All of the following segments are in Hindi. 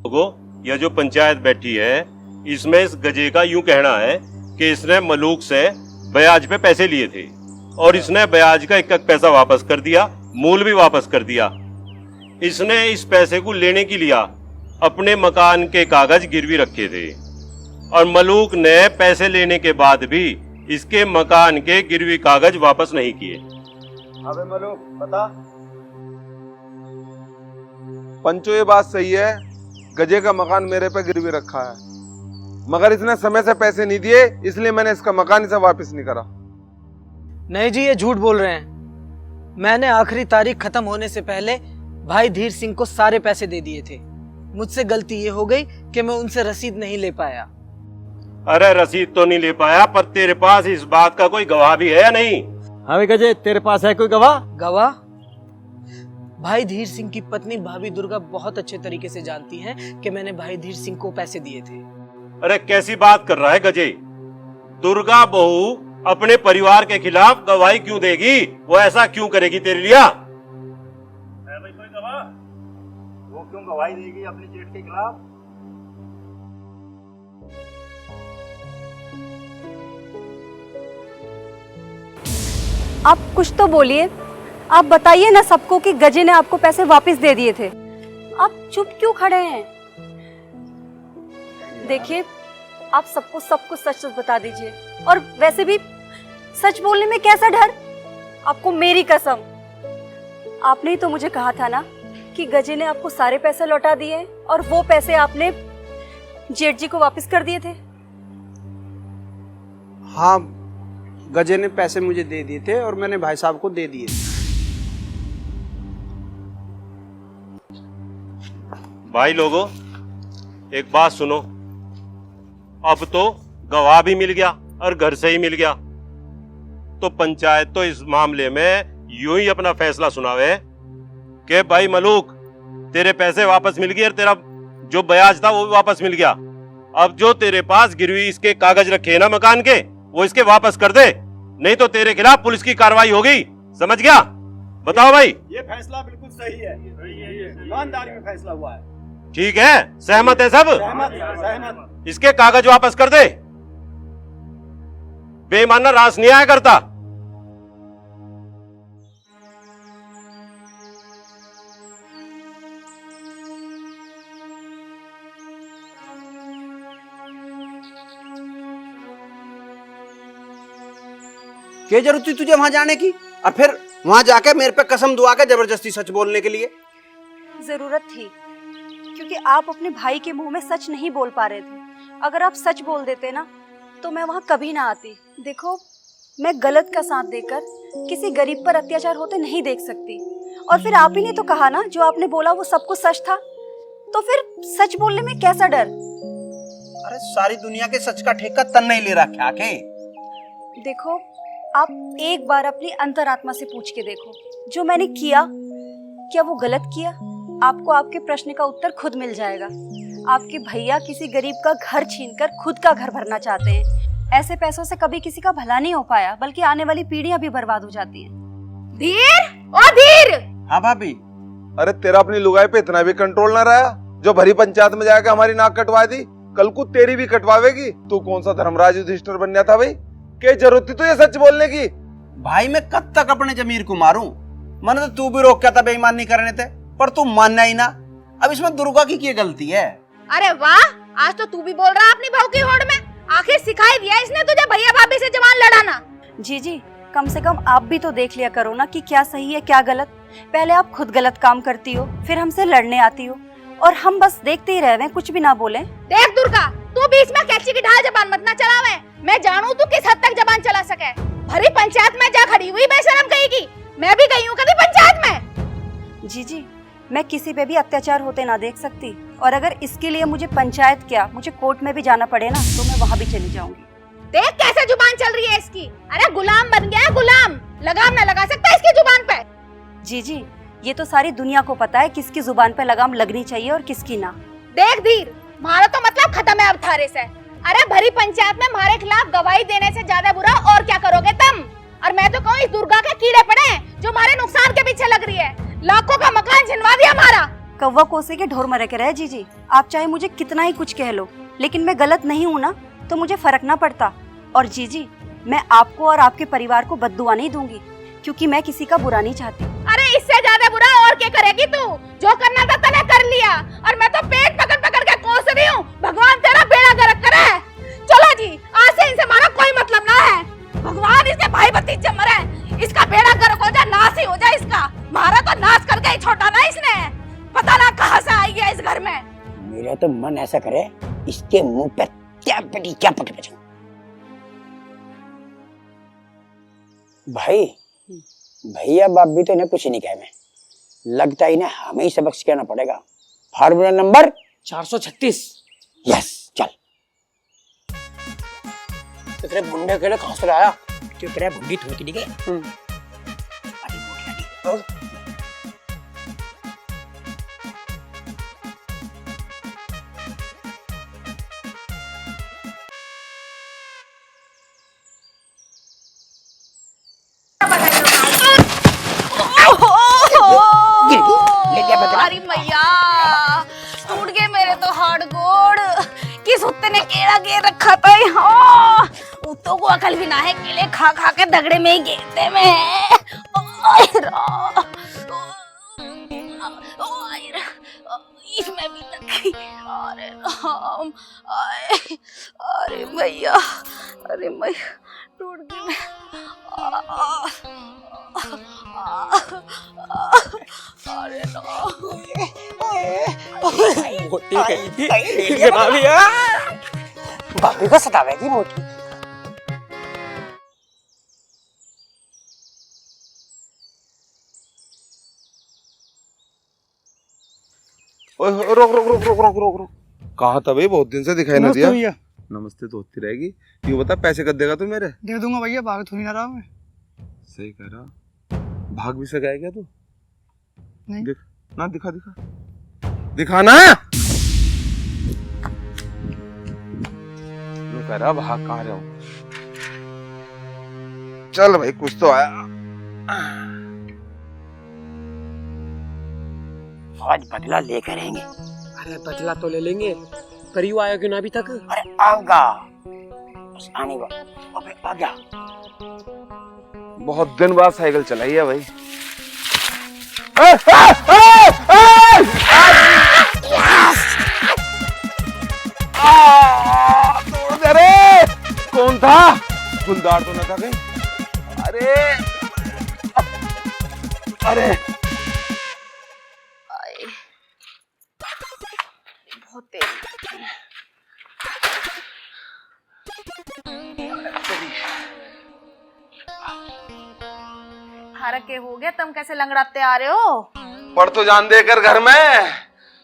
लोगों, यह जो पंचायत बैठी है इसमें इस गजे का यूं कहना है कि इसने मलूक से ब्याज पे पैसे लिए थे और इसने ब्याज का एक पैसा वापस कर दिया, मूल भी वापस कर दिया। इसने इस पैसे को लेने के लिए अपने मकान के कागज गिरवी रखे थे और मलूक ने पैसे लेने के बाद भी इसके मकान के गिरवी कागज वापस नहीं किए। अबे मलूक बता। पंचो ये बात सही है, गजे का मकान मेरे पे गिरवी रखा है, मगर इसने समय से पैसे नहीं दिए, इसलिए मैंने इसका मकान इसे वापस नहीं करा। नहीं जी, ये झूठ बोल रहे हैं। मैंने आखिरी तारीख खत्म होने से पहले भाई धीर सिंह को सारे पैसे दे दिए थे। मुझसे गलती ये हो गई कि मैं उनसे रसीद नहीं ले पाया। अरे रसीद तो नहीं ले पाया, पर तेरे पास इस बात का कोई गवाह भी है या नहीं? हाँ गजे, तेरे पास है कोई गवाह? गवाह? भाई धीर सिंह की पत्नी भाभी दुर्गा बहुत अच्छे तरीके से जानती हैं कि मैंने भाई धीर सिंह को पैसे दिए थे। अरे कैसी बात कर रहा है गजे? दुर्गा बहू अपने परिवार के खिलाफ गवाही क्यों देगी? वो ऐसा क्यों करेगी तेरे लिए? भाई कोई गवाह? वो क्यों गवाही देगी अपने जेठ के खिलाफ? आप कुछ तो बोलिए। आप बताइए ना सबको कि गजे ने आपको पैसे वापस दे दिए थे। आप चुप क्यों खड़े हैं? देखिए, आप सबको सब कुछ सच सच बता दीजिए। और वैसे भी सच बोलने में कैसा डर? आपको मेरी कसम, आपने ही तो मुझे कहा था ना कि गजे ने आपको सारे पैसे लौटा दिए और वो पैसे आपने जेठ जी को वापस कर दिए थे। हाँ, गजे ने पैसे मुझे दे दिए थे और मैंने भाई साहब को दे दिए। भाई लोगों, एक बात सुनो, अब तो गवाह भी मिल गया और घर से ही मिल गया, तो पंचायत तो इस मामले में यूं ही अपना फैसला सुनावे कि भाई मलूक, तेरे पैसे वापस मिल गए और तेरा जो ब्याज था वो भी वापस मिल गया। अब जो तेरे पास गिरवी इसके कागज रखे हैं ना मकान के, वो इसके वापस कर दे, नहीं तो तेरे खिलाफ पुलिस की कार्रवाई होगी। समझ गया? बताओ भाई। ये फैसला बिल्कुल सही है, ईमानदारी में फैसला हुआ है। ठीक है, सहमत है सब? सहमत। इसके कागज वापस कर दे, बेईमाना रास नहीं आया करता। क्या जरूरत थी तुझे वहां जाने की और फिर वहां जाके मेरे पे कसम दुआ के जबरदस्ती सच बोलने के लिए? जरूरत थी क्योंकि आप अपने भाई के मुंह में सच नहीं बोल पा रहे थे। अगर आप सच बोल देते ना तो मैं वहां कभी ना आती। देखो, मैं गलत का साथ देकर किसी गरीब पर अत्याचार होते नहीं देख सकती। और फिर आप ही ने तो कहा ना, जो आपने बोला वो सब कुछ सच था, तो फिर सच बोलने में कैसा डर? अरे सारी दुनिया के सच का ठेका तन नहीं ले रखा के? देखो, आप एक बार अपनी अंतरात्मा से पूछ के देखो, जो मैंने किया क्या वो गलत किया? आपको आपके प्रश्न का उत्तर खुद मिल जाएगा। आपके भैया किसी गरीब का घर छीनकर खुद का घर भरना चाहते हैं। ऐसे पैसों से कभी किसी का भला नहीं हो पाया, बल्कि आने वाली पीढ़ियां भी बर्बाद हो जाती हैं। धीर, ओ धीर! हाँ भाभी। अरे तेरा अपनी लुगाई पे इतना भी कंट्रोल ना रहा, जो भरी पंचायत में जाकर हमारी नाक कटवा दी, कल को तेरी भी कटवावेगी। तू कौन सा धर्मराज युधिष्ठिर बन जाता भाई? क्या जरूरत थी तुझे सच बोलने की? भाई मैं कब तक अपने जमीर को मारूं? मैंने तो तू भी रोक क्या था बेईमान नहीं करने थे, पर तू मानना ही ना। अब इसमें दुर्गा की क्या गलती है? अरे वाह, आज तो तू भी बोल रहा है अपनी बहू की होड़ में। आखिर सिखाई दिया इसने तुझे भैया भाभी से जवान लड़ाना। जी, कम से कम आप भी तो देख लिया करो ना कि क्या सही है क्या गलत। पहले आप खुद गलत काम करती हो, फिर हमसे लड़ने आती हो, और हम बस देखते ही रहे, कुछ भी ना बोले। देख दुर्गा, तू बीच में कैची की ढाल जबान मत ना चलावे। मैं जानू तू किस हद तक जबान चला सके। भरी पंचायत में जा खड़ी हुई बेशरम कहेगी। मैं भी गई हूँ कभी पंचायत में। जी, मैं किसी पे भी अत्याचार होते ना देख सकती, और अगर इसके लिए मुझे पंचायत क्या, मुझे कोर्ट में भी जाना पड़े ना, तो मैं वहाँ भी चली जाऊंगी। देख कैसे जुबान चल रही है इसकी। अरे गुलाम बन गया है, गुलाम। लगाम न लगा सकता इसकी जुबान पे। जी, ये तो सारी दुनिया को पता है किसकी जुबान पे लगाम लगनी चाहिए और किसकी ना। देख धीर, हमारा तो मतलब खत्म है अब थारे से। अरे भरी पंचायत में हमारे खिलाफ गवाही देने से ज्यादा बुरा और क्या करोगे तुम? और मैं तो कहूँ इस दुर्गा के कीड़े पड़े हैं जो हमारे नुकसान के पीछे लग रही है। लाखों का मकान छिनवा दिया हमारा। कौवा कोसे के ढोर मरे के रहे जीजी। आप चाहे मुझे कितना ही कुछ कह लो, लेकिन मैं गलत नहीं हूँ ना, तो मुझे फर्क ना पड़ता। और जीजी, मैं आपको और आपके परिवार को बद्दुआ नहीं दूंगी, क्योंकि मैं किसी का बुरा नहीं चाहती। अरे इससे ज्यादा बुरा और क्या करेगी तू? जो करना था तूने कर लिया, और मैं तो पेट पकड़ पकड़ के कोस रही हूँ। भगवान तेरा बेड़ा गर्क करे। चलो जी, आज से इनसे हमारा कोई मतलब ना है। भगवान इसके भाई भतीजे मरे, इसका बेड़ा गर्क हो जाए, नाश ही हो जाए इसका। हमारा तो नाश करके ही छोड़ा ना इसने, पता ना कहाँ से आई है इस घर में। मेरा तो मन ऐसा करे इसके मुंह पे क्या पटी बजाऊं। भाई भैया बाप भी तो इन्हें कुछ नहीं कहे। मैं लगता है इन्हें हमें ही सबक सिखाना पड़ेगा। Formula number 436। यस, चल। तेरे बुंडे के लिए कहां से लाया? क्यों तेरा बुंडी थोड़ी नहीं गई? अरे मैया, टूट गए मेरे तो हाथ गोड़। किस कुत्ते ने केड़ा घेर रखा था यहाँ? कुत्तों को अकल भी ना है, केले खा खा के दगड़े में ही घेरते में। इसमें भी लगी। अरे राम, अरे मैया, अरे मैया, टूट गई मैं। अरे भाभी को सतावेगी मोटी। ओए रोक रोक रोक रोक रोक रोक रोक। कहा था भाई, बहुत दिन से दिखाई ना दिया। नमस्ते तो होती रहेगी। ये बता, पैसे कब देगा तू मेरे? दे दूंगा भैया, भाग थोड़ी ना रहा मैं। सही कह रहा। भाग भी सका है क्या तू? नहीं। दिख ना, दिखा दिखा दिखा ना। तू कह रहा भाग कहाँ रहा हूँ? चल भाई, कुछ तो आया। आज बदला लेकर रहेंगे। अरे बदला तो ले लेंगे, करीब आया क्यों ना अभी तक? अरे आगा, बस आने का। अबे आ गया। बहुत दिन बाद साइकिल चलाई है भाई। तोड़ दे रे। कौन था? गुलदार तो न था कहीं? अरे अरे बहुत तेज। हरक के हो गया, तुम कैसे लंगड़ाते आ रहे हो? पढ़ तो जान देकर घर में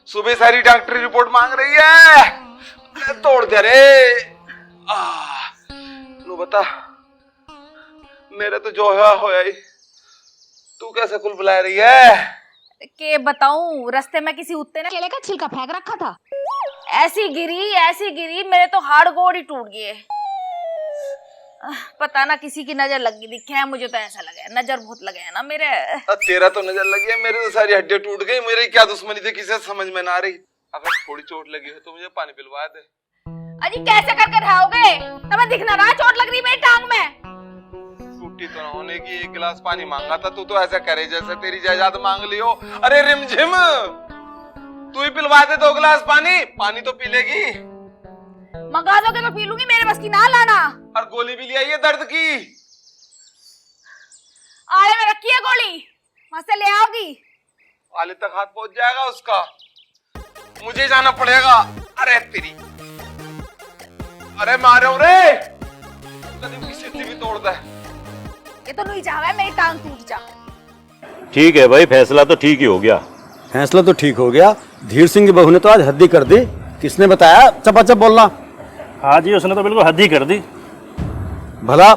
सुबह सारी डॉक्टरी रिपोर्ट मांग रही है। तोड़ दे रे। लो बता, मेरा तो जो होया ही, तू कैसे कुल बुला रही है? के बताऊं, रास्ते में किसी कुत्ते ने केले का छिलका फेंक रखा था। ऐसी गिरी मेरे तो हाड़ गोड़ ही टूट गए। पता ना किसी की नजर लगी दिखे है, मुझे तो ऐसा लगा है, नजर बहुत लगे है ना मेरे। तेरा तो नजर लगी है, मेरी तो सारी हड्डियां टूट गई। मेरी क्या दुश्मनी थी, किसे समझ में ना आ रही। अगर थोड़ी चोट लगी हो तो मुझे पानी पिलवा दे। अजी कैसे करके रहोगे? तुम्हें दिख ना रहा चोट लग रही मेरी टांग में? टूटी तो ना होने की, एक गिलास पानी मांगा था, तू तो ऐसा करे जैसे तेरी जायदाद मांग ली हो। अरे रिमझिम, तू ही पिलवा दे 2 गिलास पानी। पानी तो पी लेगी। मंगा दोगे तो पी लूंगी, मेरे बस की ना लाना। और गोली भी ले आई है दर्द की। आले में रखी है गोली, वहां से ले आओगी। आले तक हाथ पहुंच जाएगा उसका, मुझे जाना पड़ेगा। अरे तेरी, अरे मारे रे, कभी किसी भी तोड़ दे। ये तो नहीं चाहे मेरी टांग टूट जा। ठीक है भाई, फैसला तो ठीक ही हो गया। फैसला तो ठीक हो गया। धीर सिंह की बहू ने तो आज हद्दी कर दी। किसने बताया चपाचप बोलना? हाँ जी, उसने तो बिल्कुल हद ही कर दी। भला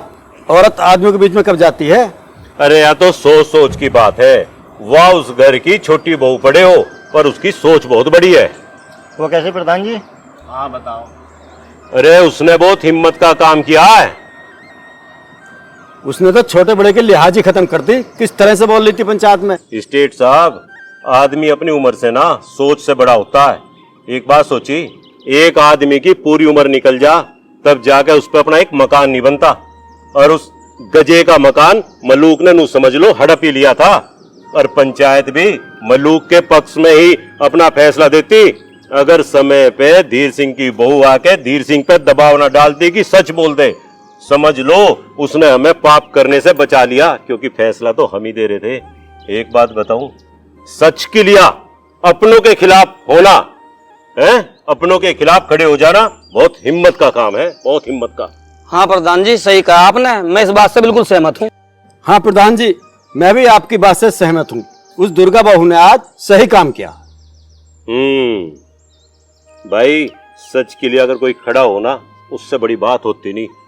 औरत आदमियों के बीच में कब जाती है? अरे या तो सोच सोच की बात है। वह उस घर की छोटी बहू पड़े हो, पर उसकी सोच बहुत बड़ी है। वो कैसे प्रधान जी? हाँ बताओ। अरे उसने बहुत हिम्मत का काम किया है। उसने तो छोटे बड़े के लिहाज ही खत्म कर दी। किस तरह से बोल रही थी पंचायत में? स्टेट साहब, आदमी अपनी उम्र से ना सोच से बड़ा होता है। एक बात सोची, एक आदमी की पूरी उम्र निकल जा तब जाके उस पर अपना एक मकान नहीं बनता, और उस गजे का मकान मलूक ने नू समझ लो हड़प ही लिया था। और पंचायत भी मलूक के पक्ष में ही अपना फैसला देती अगर समय पे धीर सिंह की बहू आके धीर सिंह पे दबाव ना डालती कि सच बोल दे। समझ लो उसने हमें पाप करने से बचा लिया, क्योंकि फैसला तो हम ही दे रहे थे। एक बात बताऊं, सच के लिए अपनों के खिलाफ होना है, अपनों के खिलाफ खड़े हो जाना बहुत हिम्मत का काम है, बहुत हिम्मत का। हाँ प्रधान जी, सही कहा आपने, मैं इस बात से बिल्कुल सहमत हूँ। हाँ प्रधान जी, मैं भी आपकी बात से सहमत हूँ। उस दुर्गा बहू ने आज सही काम किया। भाई, सच के लिए अगर कोई खड़ा हो ना, उससे बड़ी बात होती नहीं।